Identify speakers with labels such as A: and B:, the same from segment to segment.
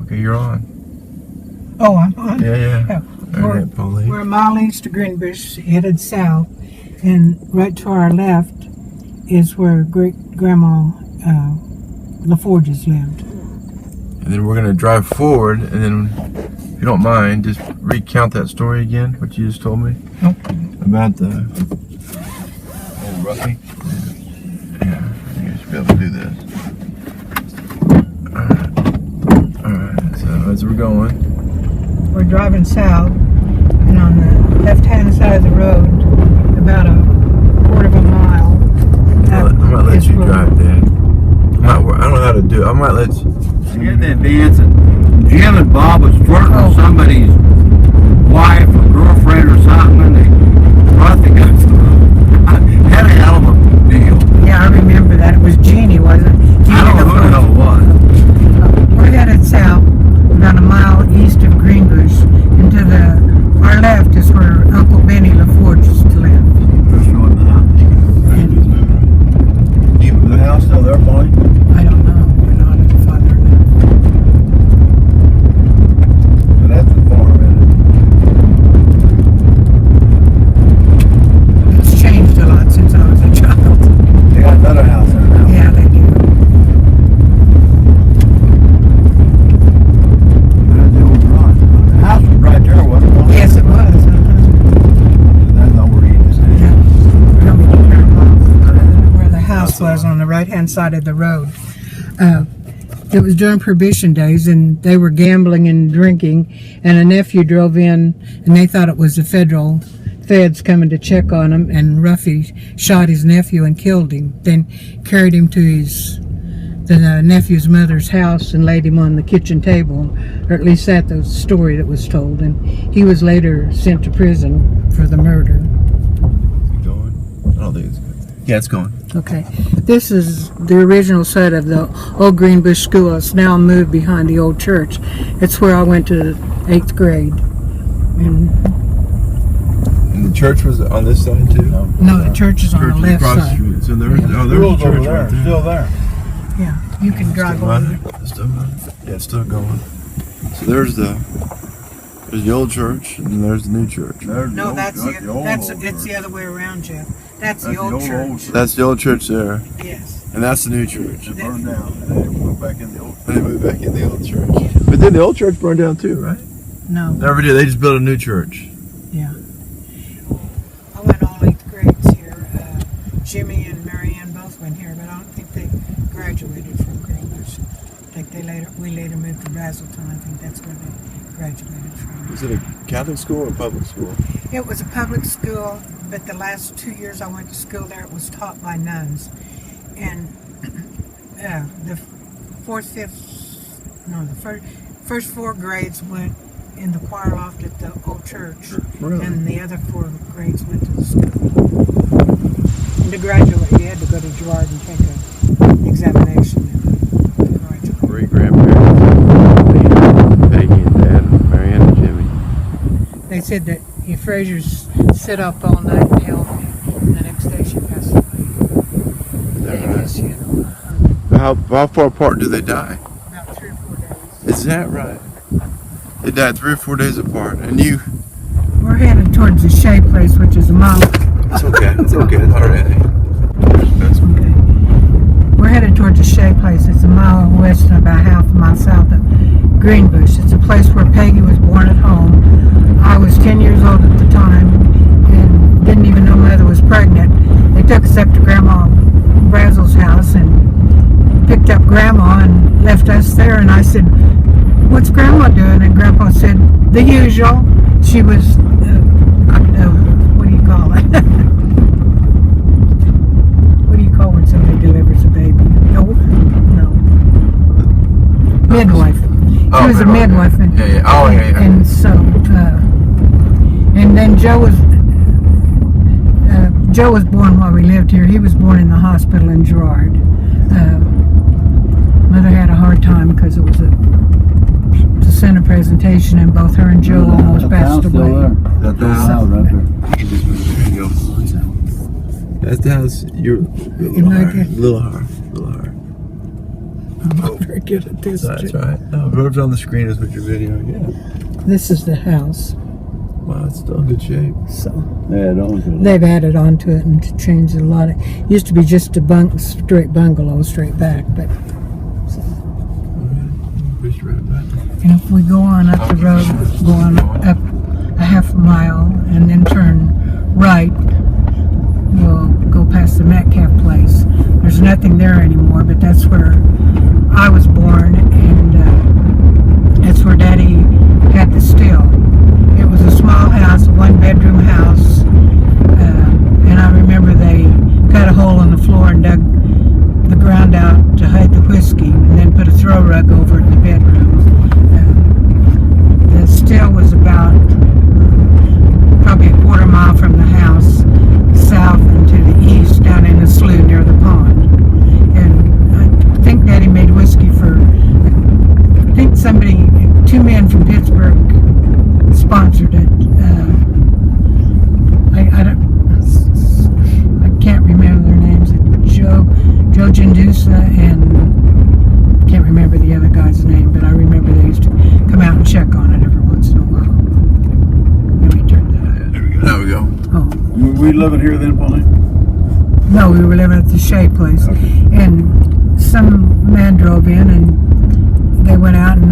A: Okay, you're on.
B: Oh, I'm on?
A: Yeah.
B: We're a mile east of Greenbush, headed south, and right to our left is where great-grandma LaForges lived.
A: And then we're going to drive forward, and then, if you don't mind, just recount that story again, what you just told me.
B: Okay.
A: About the old Ruffy. Yeah, I think I should be able to do this. Alright, so as we're going,
B: We're driving south, and on the left-hand side of the road, about a quarter of a mile.
A: I might let you drive, Dad. I don't know how to do it. I might let you.
C: I get that dancing. Jim and Bob was flirting with somebody's wife or girlfriend or something, and they brought the guy. Had a hell of a deal.
B: Yeah, I remember that. It was Jeannie, wasn't it?
C: I don't know who the hell it was.
B: We're headed south, about a mile east of Greenbush, and to our left is where Uncle Benny LaForges lived.
C: They're showing the house. Is the house still there, Pauline?
B: I don't know. We're not any farther enough.
C: But that's the farm, isn't
B: It's changed a lot since I was a child.
C: it? They got another house there now.
B: Yeah, they do.
C: There's the old garage. The house was right there, wasn't it?
B: Yes, it was.
C: That's not where he was saying.
B: Where the house was on the right-hand side of the road. It was during Prohibition days, and they were gambling and drinking, and a nephew drove in, and they thought it was the feds coming to check on him, and Ruffy shot his nephew and killed him, then carried him to the nephew's mother's house and laid him on the kitchen table, or at least that's the story that was told, and he was later sent to prison for the murder.
A: Is it going? I don't think it's going. Yeah, it's going.
B: Okay, this is the original site of the old Greenbush School. It's now moved behind the old church. It's where I went to 8th grade. And
A: And the church was on this side too?
B: no, the church is on the left
A: across
B: side.
A: the street. So there's the church right there.
C: Still there.
B: Yeah, you can drive
A: Still
B: over.
A: running? It's still running. Yeah, it's still going. So there's the old church, and then there's the new church.
B: No, it's the other way around, Jeff. That's the old church.
A: That's the old church there,
B: Yes.
A: and that's the new church.
C: It burned down, and they moved back in the old.
A: They moved back in the old church. But then the old church burned down too, right?
B: No.
A: Never did. They just built a new church.
B: Yeah. I went all 8th grades here. Jimmy and Marianne both went here, but I don't think they graduated from Greenbush. I think we later moved to Brazelton. I think that's where they graduated from.
A: Was it a Catholic school or a public school?
B: It was a public school, but the last 2 years I went to school there, it was taught by nuns. And the first 4 grades went in the choir loft at the old church.
A: Really?
B: And the other 4 grades went to the school. And to graduate, you had to go to Girard and take an examination.
A: Great-grandparents, Peggy and Dad, and Marianne and Jimmy.
B: They said that your Fraser's sit up all night and held me, and the next day she passed away.
A: How far apart do they die?
B: About 3 or 4 days.
A: Is that right? They died 3 or 4 days apart, and you...
B: We're headed towards the Shea place, which is a mile.
A: It's okay. It's okay. It's all right.
B: Okay. We're headed towards the Shea place. It's a mile west and about half a mile south of Greenbush. It's a place where Peggy was born at home. I was 10 years old at the time and didn't even know Mother was pregnant. They took us up to Grandma Brazel's house and picked up Grandma and left us there. And I said, "What's Grandma doing?" And Grandpa said, "The usual." She was, what do you call it? What do you call when somebody delivers a baby? No. Midwife. She was a midwife. And,
A: Yeah. Oh, yeah.
B: And so, and then Joe was born while we lived here. He was born in the hospital in Girard. Mother had a hard time because it was a center presentation, and both her and Joe almost passed away.
C: That's the house right there.
A: That's the house. You're a little higher.
B: I'm not very good at this.
A: That's right. No, whatever's on the screen is with your video. Yeah.
B: This is the house.
A: Wow, it's still in good shape.
B: So
C: Yeah, don't.
B: they've added on to it and changed it a lot. It used to be just a straight bungalow, straight back, but so.
A: Push right back.
B: And if we go on up the road, go on up a half a mile and then turn right, we'll go past the Metcalf place. There's nothing there anymore, but that's where I was born, and that's where Daddy had the still. It was a small house, a one-bedroom house, and I remember they cut a hole in the floor and dug the ground out to hide the whiskey, and then put a throw rug over it in the bedroom. The still was about probably a quarter mile from the house, south and to the east, down in the slough near the pond. And I think Daddy made whiskey for, I think two men from Pittsburgh sponsored it. I can't remember their names. Joe Jandusa and can't remember the other guy's name, but I remember they used to come out and check on it every once in a while. Let me turn that on.
A: There we go.
B: Oh.
C: Were we living here then, Pauline?
B: No, we were living at the Shea place.
C: Okay.
B: And some man drove in and they went out and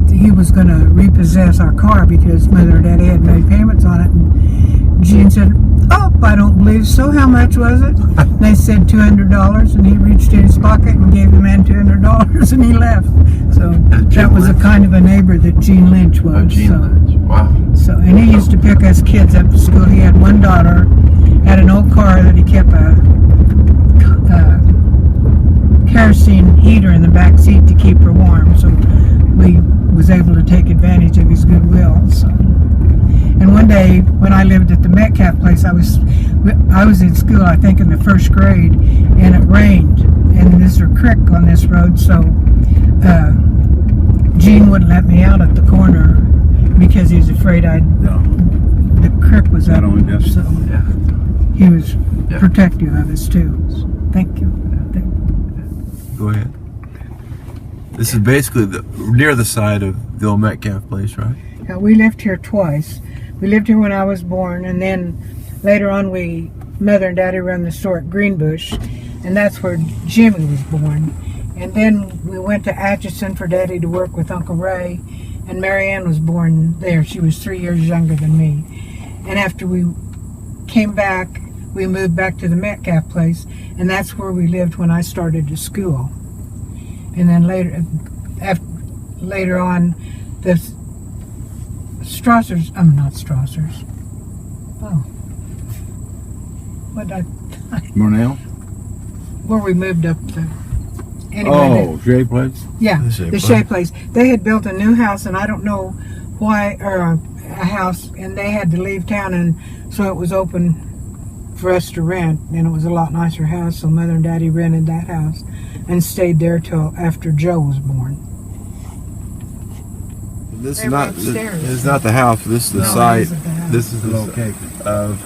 B: he was going to repossess our car because Mother and Daddy had made payments on it. And Gene said, "Oh, I don't believe so. How much was it?" And they said $200, and he reached in his pocket and gave the man $200, and he left. So that was a kind of a neighbor that Gene Lynch was.
A: Oh, Gene Lynch. Wow.
B: So, and he used to pick us kids up to school. He had one daughter, had an old car that he kept a kerosene heater in the back seat to keep her warm. So we was able to take advantage of his goodwill. So. And one day when I lived at the Metcalf place, I was in school, I think in the first grade, and it rained, and there's a creek on this road, so Gene wouldn't let me out at the corner because he was afraid the creek was up. So he was protective of us too. So, thank you.
A: Go ahead. This is basically near the side of the old Metcalf place, right?
B: Yeah, we lived here twice. We lived here when I was born, and then later on Mother and Daddy run the store at Greenbush, and that's where Jimmy was born. And then we went to Atchison for Daddy to work with Uncle Ray, and Marianne was born there. She was 3 years younger than me. And after we came back, we moved back to the Metcalf place, and that's where we lived when I started to school. And then later on, the not Strassers. Oh. What did I...
C: Mornell?
B: Where we moved up the...
C: Anyway, Shea place?
B: Yeah,
A: The
B: the Shea place. They had built a new house, and I don't know why, or a house, and they had to leave town, and so it was open for us to rent, and it was a lot nicer house, so Mother and Daddy rented that house and stayed there till after Joe was born.
A: This
B: They
A: is
B: were
A: not.
B: upstairs.
A: This is not the house. This is the
B: No,
A: site.
B: it isn't the house.
A: This is
C: The
A: the
C: location.
A: of.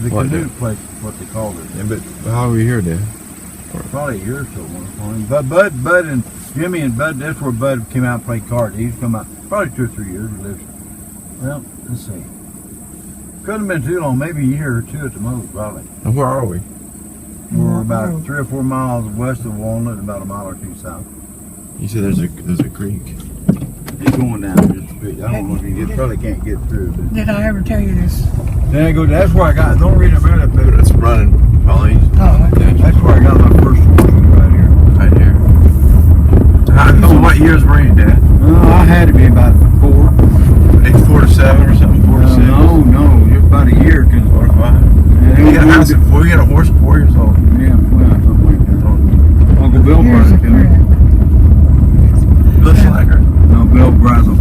C: The
A: What
C: canoe
A: now?
C: place is what they called it.
A: Yeah, but how are we here, Dad?
C: Probably a year or so. But Bud and Jimmy and Bud, that's where Bud came out and played cards. He used to come out probably 2 or 3 years. He lives. Well, let's see. Couldn't have been too long, maybe a year or two at the most, probably.
A: And where are we?
C: We're about 3 or 4 miles west of Walnut, about a mile or two south.
A: You said there's a creek.
C: It's going down this street. I don't know if you probably can't get through. But
B: Did I ever tell you this?
C: then I go. That's where I got. The only reason I married up there.
A: It's running, Pauline.
B: Oh, okay.
C: That's where I got my first horse right here.
A: Right here. So what years were you, Dad?
C: I had to be about 4.
A: Age 4 to 7 or something. 4 to 6.
C: No, you're about a year. 'Cause
A: 4 to 5. You got a house at 4. You got a horse at 4 years old.
C: Yeah, well, something like that. Uncle Bill
B: Here's
C: brought
B: a
C: it to me.
B: crick.
A: Bill Schlager.
C: No, Bill Brazel.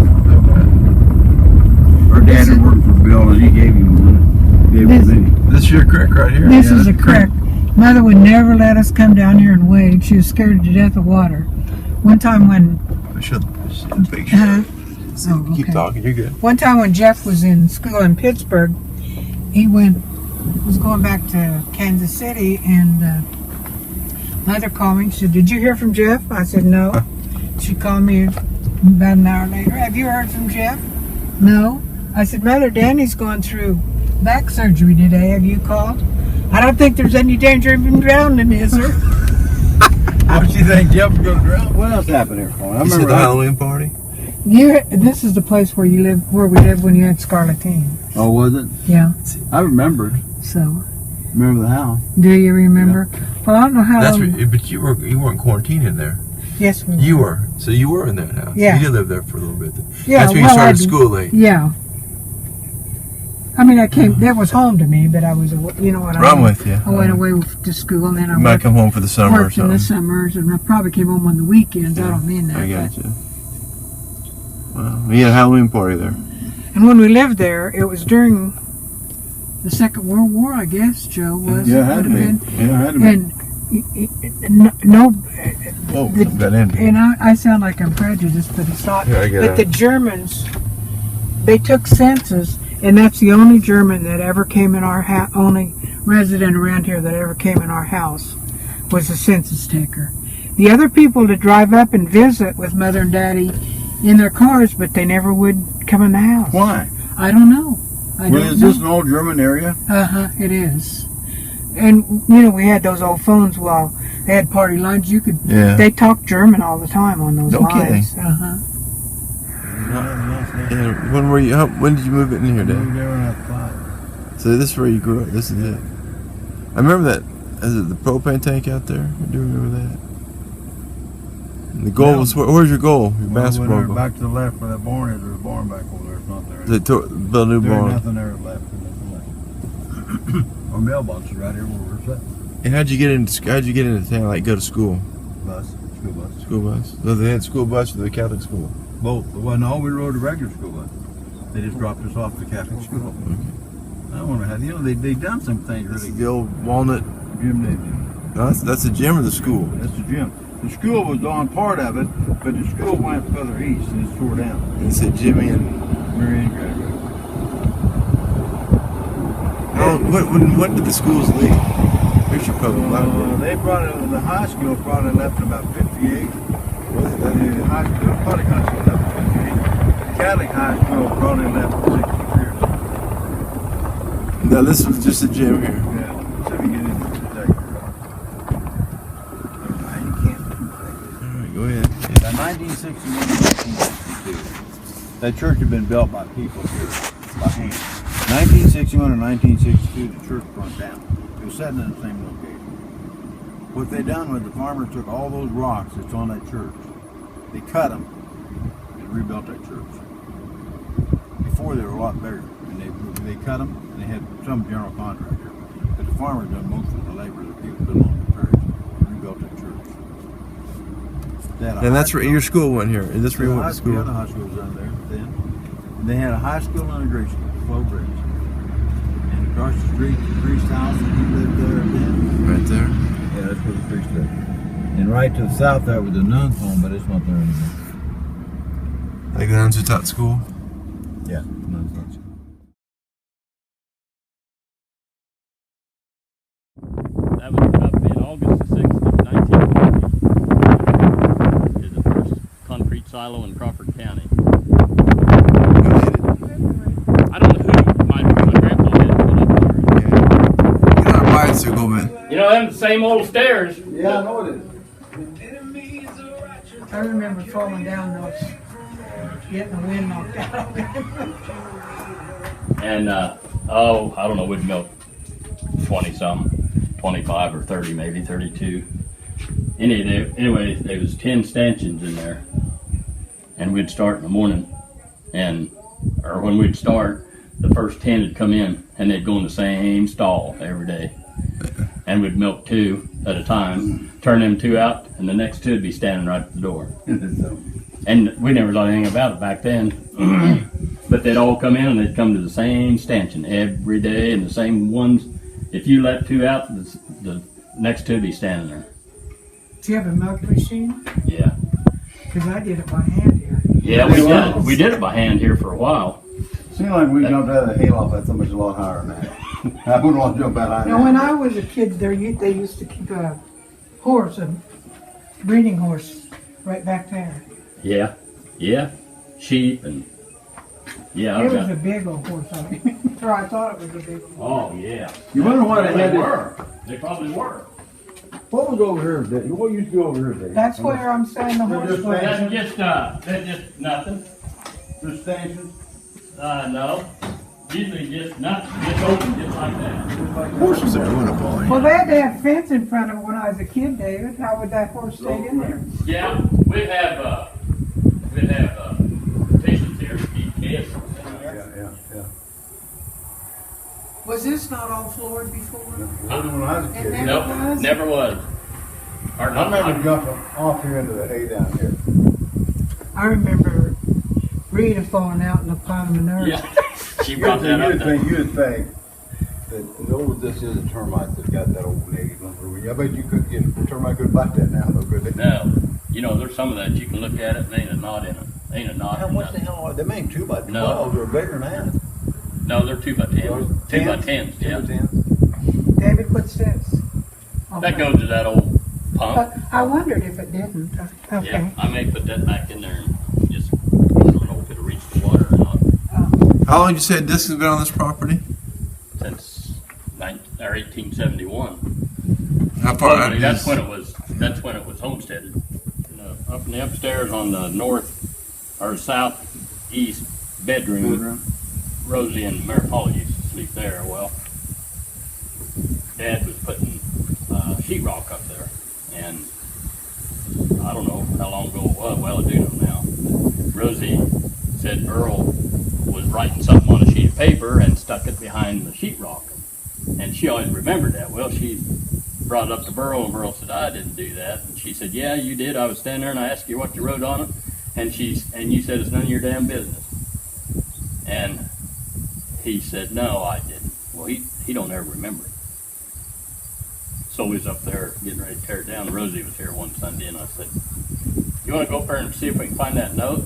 C: Our dad had worked for Bill, and he gave him one. Gave him me.
A: This is your creek right here.
B: This
C: Yeah,
B: is a
C: that's
B: creek. Mother would never let us come down here and wade. She was scared to death of water. One time when...
A: We should. Big shot.
B: Oh,
A: Keep
B: okay.
A: talking. You're good.
B: One time when Jeff was in school in Pittsburgh, was going back to Kansas City, and Mother called me. She said, "Did you hear from Jeff?" I said, "No." She called me about an hour later. "Have you heard from Jeff?" "No." I said, "Mother, Danny's going through back surgery today. Have you called?" "I don't think there's any danger of him drowning, is there?"
C: What do you think Jeff was going to drown? What else happened here, Paul? I
A: You said
C: remember
A: the Halloween party?
B: This is the place where you live, where we lived when you had scarletine.
C: Oh, was it?
B: Yeah.
C: I remembered.
B: So,
C: Remember the house?
B: do you remember? Well, I don't know how.
A: That's but you weren't quarantined in there.
B: Yes, we were.
A: You were. So you were in that house.
B: Yeah.
A: You did live there for a little bit.
B: Yeah,
A: That's when you
B: well,
A: started
B: I did.
A: school late.
B: Yeah. I mean, that was home to me, but I was, you know what I mean?
A: I'm with you.
B: I went away to school, and then I
A: You might come home for the summer or
B: worked in the
A: something.
B: summers, and I probably came home on the weekends. I
A: Yeah,
B: don't mean that.
A: I got
B: but-
A: you. Well, we had a Halloween party there.
B: And when we lived there, it was during the Second World War, I guess, Joe, was
C: Yeah,
B: it?
C: it had to
B: Would
C: be.
B: have been.
C: Yeah, it had to be.
B: And no,
A: Oh,
B: the-
A: that ended.
B: and I sound like I'm prejudiced, but it's not.
A: Yeah, I get
B: But
A: it.
B: the Germans, they took census, and that's the only German that ever came in our house, only resident around here that ever came in our house was a census taker. The other people to drive up and visit with Mother and Daddy in their cars, but they never would come in the house.
C: Why?
B: I don't know.
C: Well, is this an old German area?
B: It is. And, you know, we had those old phones while they had party lines. You could,
A: Yeah.
B: they talked German all the time on those
A: No
B: lines.
A: kidding. Yeah, when were you? When did you move in here, Dad?
C: Moved there when I was 5.
A: So this is where you grew up. This is it. I remember that. Is it the propane tank out there? I do remember that. And the goal
C: No.
A: was where's your goal? Your
C: Well,
A: basketball
C: when
A: goal.
C: back to the left where that barn is, there's a barn back over there. It's not there.
A: They built a new
C: There's
A: barn.
C: nothing there left. Our mailbox is right here where we're sitting.
A: And how'd you get into town? Like go to school?
C: Bus, school bus.
A: School bus. So they had school bus to the Catholic school.
C: Both. Well, no, we rode a regular school bus. They just dropped us off at the Catholic school. I wonder how, you know, they done some things
A: This
C: really
A: is
C: good.
A: the old Walnut.
C: Gymnasium.
A: No, that's the gym or the school.
C: That's the gym. The school was on part of it, but the school went further east and it's tore down.
A: And it said Jimmy and.
C: Marion graduated.
A: When did the schools leave? Here's your public library.
C: They brought it, the high school probably left in about 58.
A: Was it that?
C: The high school, public high school left in 58. Catholic high school probably left in 63 or something.
A: No, this was just a gym here.
C: Yeah, so we get into the detector. You can't.
A: All right, go ahead.
C: Now, 1961 and 1962. That church had been built by people here, by hand. 1961 and 1962, the church burnt down. It was sitting in the same location. What they done was the farmers took all those rocks that's on that church, they cut them, and rebuilt that church. Before they were a lot bigger, and they cut them, and they had some general contractor, but the farmers done most of the labor, the people that belonged to the parish, rebuilt that church. They had a
A: And that's
C: high
A: where your school went here. Is this where you went to
C: The
A: school?
C: other high school was down there then. And they had a high school and a grade school, Flow Bridge. And across the street, the priest's house, and he lived there then.
A: Right there.
C: Yeah, that's where the priest lived. And right to the south there was the nun's home, but it's not there anymore.
A: Like the nuns who taught school.
C: Yeah, nun's not school.
D: That was put up in August the 6th of 1950. Is the first concrete silo in Crawford County. I don't know who, my grandpa did put up there.
A: Get on a bicycle, man.
D: You know, them the same old stairs.
C: Yeah, I know it is.
B: I remember falling down those, getting the wind knocked out of me.
D: And, I don't know, we'd milk 20-something, 25 or 30 maybe, 32. Anyway, there was 10 stanchions in there. And we'd start in the morning. Or when we'd start, the first 10 would come in and they'd go in the same stall every day. And we'd milk 2 at a time, turn them 2 out, and the next 2 would be standing right at the door. And we never thought anything about it back then. But they'd all come in and they'd come to the same stanchion every day, and the same ones. If you let 2 out, the next 2 would be standing there.
B: Do you have a milk machine?
D: Yeah.
B: Because I did it by hand here.
D: Yeah, we did it by hand here for a while.
C: Seemed like we jumped out of the hayloft at so much a lot higher than that. I wouldn't want to jump out high.
B: Now, when I was a kid, they used to keep a horse, a breeding horse, right back there.
D: Yeah, yeah, sheep and yeah.
B: It
D: I've
B: was
D: got-
B: a big old horse, I remember. Or I thought it was a big one.
D: Oh yeah.
C: You wonder why they had
D: They
C: it.
D: were. They probably were.
C: What was over here, Dave? What used to be over here, Dave?
B: That's where I'm saying the horse
C: Just
B: was.
D: That's just nothing.
C: The stanchions?
D: No. Usually just nothing. Just open, just like that.
A: Horse was there, wasn't it, Pauline?
B: Well, they had to have fence in front of it when I was a kid, David. How would that horse stay in there?
D: Yeah, we'd have patients here to keep kids.
C: Yeah.
B: Was this not all floored before?
C: When I was a kid.
B: It
D: Nope,
B: was?
D: never was. Or
C: I
D: not.
C: remember jumping off here into the hay down here.
B: I remember Rita falling out in a pile of manure.
D: Yeah, she brought that up. There.
C: You'd think that as old as this is, a termite that got that old negative lumber. I bet you could get a termite could bite that now, though, could they?
D: No, you know, there's some of that you can look at it and ain't a knot in it. Ain't a knot.
C: How
D: in
C: much the
D: nothing.
C: hell are they? They ain't 2 by 12s
D: No.
C: or bigger than that.
D: No, they're 2 by 10. 2 by 10s, yeah.
C: 2 by 10.
B: David, what's this?
D: That goes to that old pump.
B: I wondered if it didn't. Okay.
D: Yeah, I may put that back in there and just, I don't know if it'll reach the water or not.
A: How long did you say this has been on this property?
D: Since 1871.
A: How far?
D: Probably, that's when it was homesteaded. Up in the upstairs on the north or southeast bedroom, Rosie and Mary Paula used to sleep there. Well, Dad was putting sheetrock up there, and I don't know how long ago it was. Well, I do know now. Rosie said Earl was writing something on a sheet of paper and stuck it behind the sheetrock, and she always remembered that. Well, she brought it up to Burl, and Burl said, "I didn't do that." And she said, "Yeah, you did. I was standing there and I asked you what you wrote on it, and you said it's none of your damn business." And he said, "No, I didn't." Well, he don't ever remember it. So we was up there getting ready to tear it down. Rosie was here one Sunday, and I said, "You want to go up there and see if we can find that note?"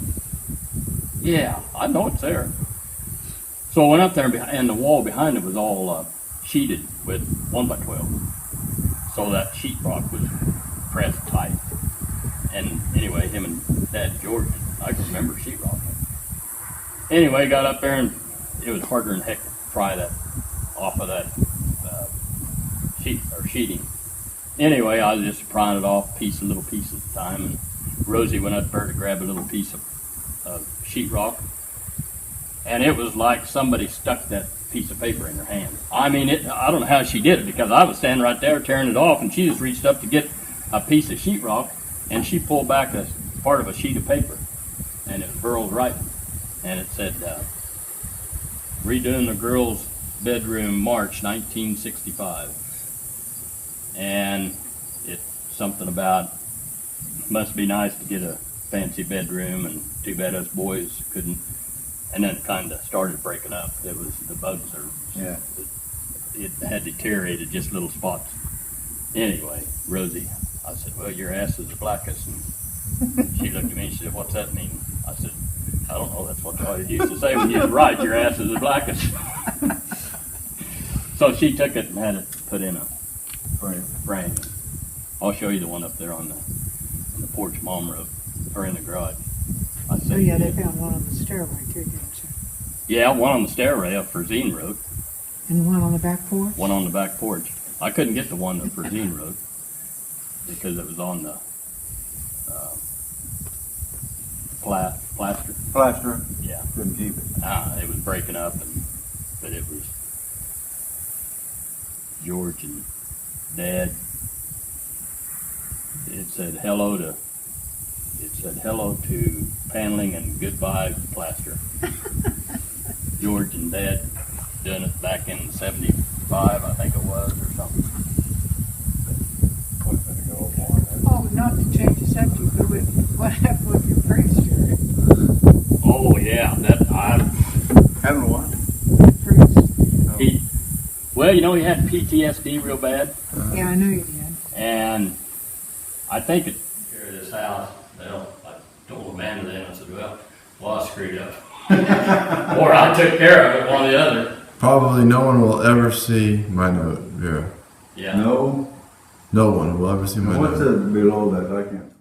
D: "Yeah, I know it's there." So I went up there, and the wall behind it was all sheeted with 1 by 12. So that sheetrock was pressed tight. And anyway, him and Dad George, I can remember sheetrock. Anyway, got up there, and it was harder than heck to pry that off of that sheeting. Anyway, I was just prying it off little piece at a time, and Rosie went up there to grab a little piece of sheetrock, and it was like somebody stuck that piece of paper in her hand. I mean, I don't know how she did it, because I was standing right there tearing it off, and she just reached up to get a piece of sheetrock, and she pulled back a part of a sheet of paper, and it was Burl's writing, and it said, "Redoing the girls' bedroom, March 1965. And it's something about, must be nice to get a fancy bedroom, and too bad us boys couldn't. And then it kind of started breaking up. It was the bugs are,
C: Yeah.
D: it had deteriorated, just little spots. Anyway, Rosie, I said, "Well, your ass is the blackest." And she looked at me and she said, "What's that mean?" I said, "I don't know. That's what y'all used to say when you was right. Your ass is the blackest." So she took it and had it put in a frame. I'll show you the one up there on the porch Mom wrote, or in the garage. I said,
B: Oh yeah, they found one on the stairway too, didn't you?
D: Yeah, one on the stairway up Frazine wrote,
B: And one on the back porch?
D: one on the back porch. I couldn't get the one that Frazine wrote because it was on the plaster.
C: Plaster.
D: Yeah.
C: Couldn't keep it.
D: It was breaking up, but it was George and Dad. It said hello to paneling and goodbye plaster. George and Dad doing it back in '75, I think it was, or something.
B: Oh, not to change the subject, but what happened with your priest here?
D: Oh yeah,
C: Having what?
B: Priest.
D: Well, you know, he had PTSD real bad,
B: Yeah, I know you did.
D: and I think it. Here, this house. Well, I told Amanda then. I said, "Well, I screwed up, or I took care of it, one or the other."
A: Probably no one will ever see my note, Vera.
D: Yeah.
C: No.
A: No one will ever see my
C: What's
A: dad.
C: below that? I can't.